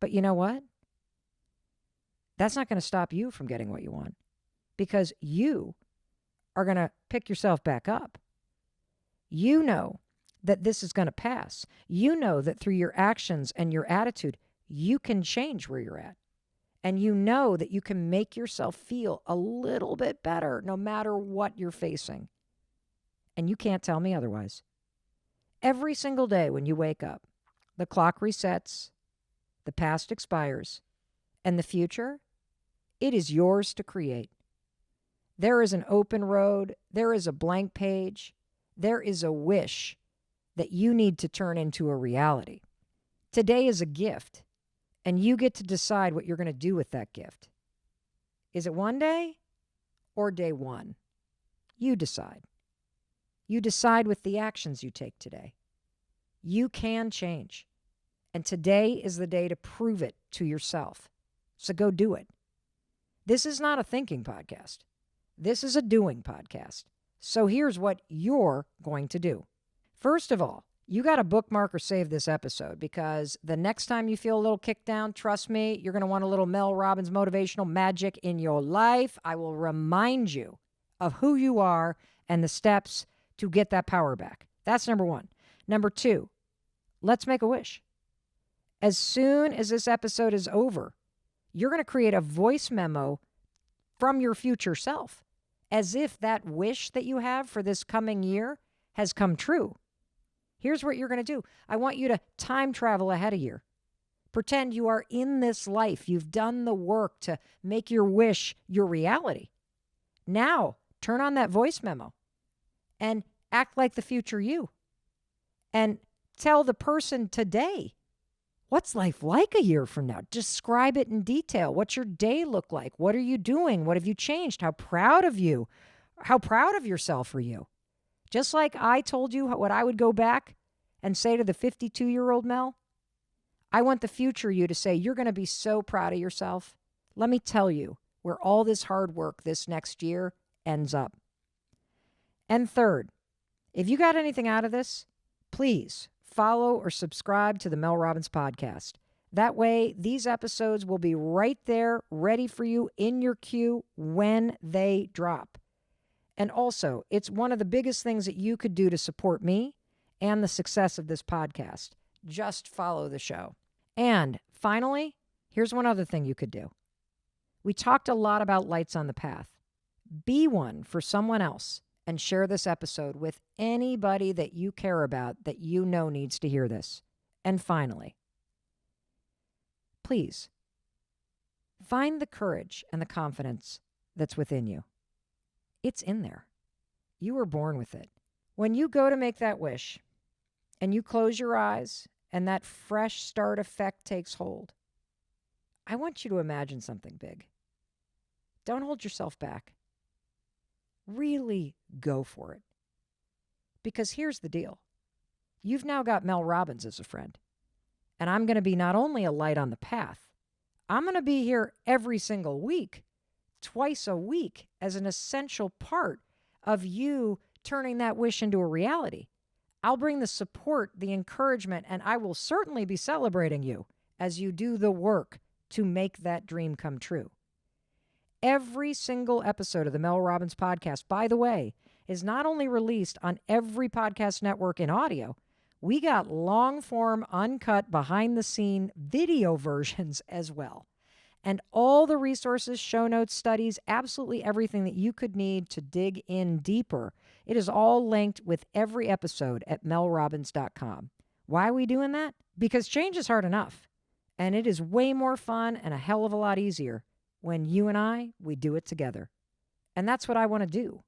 But you know what? That's not going to stop you from getting what you want, because you are going to pick yourself back up. You know that this is going to pass. You know that through your actions and your attitude, you can change where you're at. And you know that you can make yourself feel a little bit better no matter what you're facing. And you can't tell me otherwise. Every single day when you wake up, the clock resets, the past expires, and the future, it is yours to create. There is an open road. There is a blank page. There is a wish that you need to turn into a reality. Today is a gift. And you get to decide what you're going to do with that gift. Is it one day or day one? You decide. You decide with the actions you take today. You can change. And today is the day to prove it to yourself. So go do it. This is not a thinking podcast. This is a doing podcast. So here's what you're going to do. First of all, you got to bookmark or save this episode, because the next time you feel a little kicked down, trust me, you're going to want a little Mel Robbins motivational magic in your life. I will remind you of who you are and the steps to get that power back. That's number one. Number two, let's make a wish. As soon as this episode is over, you're going to create a voice memo from your future self, as if that wish that you have for this coming year has come true. Here's what you're going to do. I want you to time travel ahead a year. Pretend you are in this life. You've done the work to make your wish your reality. Now, turn on that voice memo and act like the future you. And tell the person today, what's life like a year from now? Describe it in detail. What's your day look like? What are you doing? What have you changed? How proud of you? How proud of yourself are you? Just like I told you what I would go back and say to the 52-year-old Mel, I want the future you to say, you're going to be so proud of yourself. Let me tell you where all this hard work this next year ends up. And third, if you got anything out of this, please follow or subscribe to the Mel Robbins Podcast. That way, these episodes will be right there, ready for you in your queue when they drop. And also, it's one of the biggest things that you could do to support me and the success of this podcast. Just follow the show. And finally, here's one other thing you could do. We talked a lot about lights on the path. Be one for someone else and share this episode with anybody that you care about that you know needs to hear this. And finally, please find the courage and the confidence that's within you. It's in there. You were born with it. When you go to make that wish and you close your eyes and that fresh start effect takes hold, I want you to imagine something big. Don't hold yourself back. Really go for it. Because here's the deal. You've now got Mel Robbins as a friend. And I'm going to be not only a light on the path, I'm going to be here every single week, twice a week, as an essential part of you turning that wish into a reality. I'll bring the support, the encouragement, and I will certainly be celebrating you as you do the work to make that dream come true. Every single episode of the Mel Robbins Podcast, by the way, is not only released on every podcast network in audio, we got long-form, uncut, behind-the-scene video versions as well. And all the resources, show notes, studies, absolutely everything that you could need to dig in deeper, it is all linked with every episode at melrobbins.com. Why are we doing that? Because change is hard enough. And it is way more fun and a hell of a lot easier when you and we do it together. And that's what I want to do.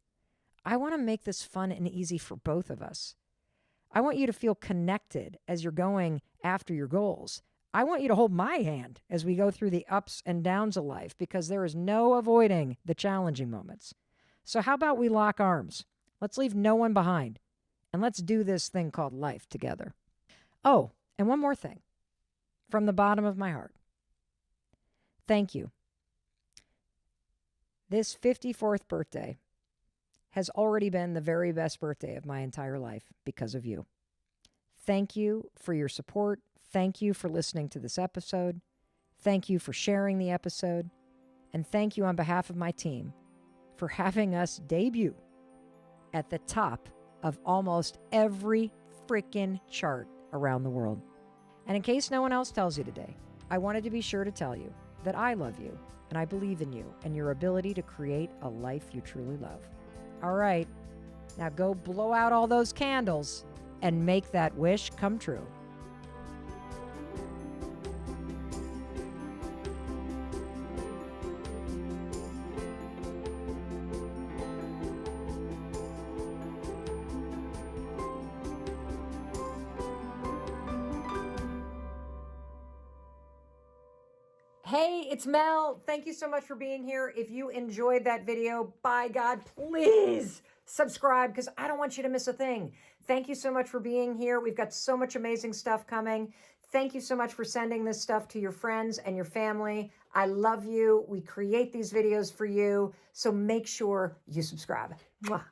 I want to make this fun and easy for both of us. I want you to feel connected as you're going after your goals. I want you to hold my hand as we go through the ups and downs of life, because there is no avoiding the challenging moments. So how about we lock arms? Let's leave no one behind. And let's do this thing called life together. Oh, and one more thing. From the bottom of my heart. Thank you. This 54th birthday has already been the very best birthday of my entire life because of you. Thank you for your support. Thank you for listening to this episode. Thank you for sharing the episode. And thank you on behalf of my team for having us debut at the top of almost every freaking chart around the world. And in case no one else tells you today, I wanted to be sure to tell you that I love you and I believe in you and your ability to create a life you truly love. All right, now go blow out all those candles and make that wish come true. Hey, it's Mel. Thank you so much for being here. If you enjoyed that video, by God, please subscribe, because I don't want you to miss a thing. Thank you so much for being here. We've got so much amazing stuff coming. Thank you so much for sending this stuff to your friends and your family. I love you. We create these videos for you, so make sure you subscribe. Mwah.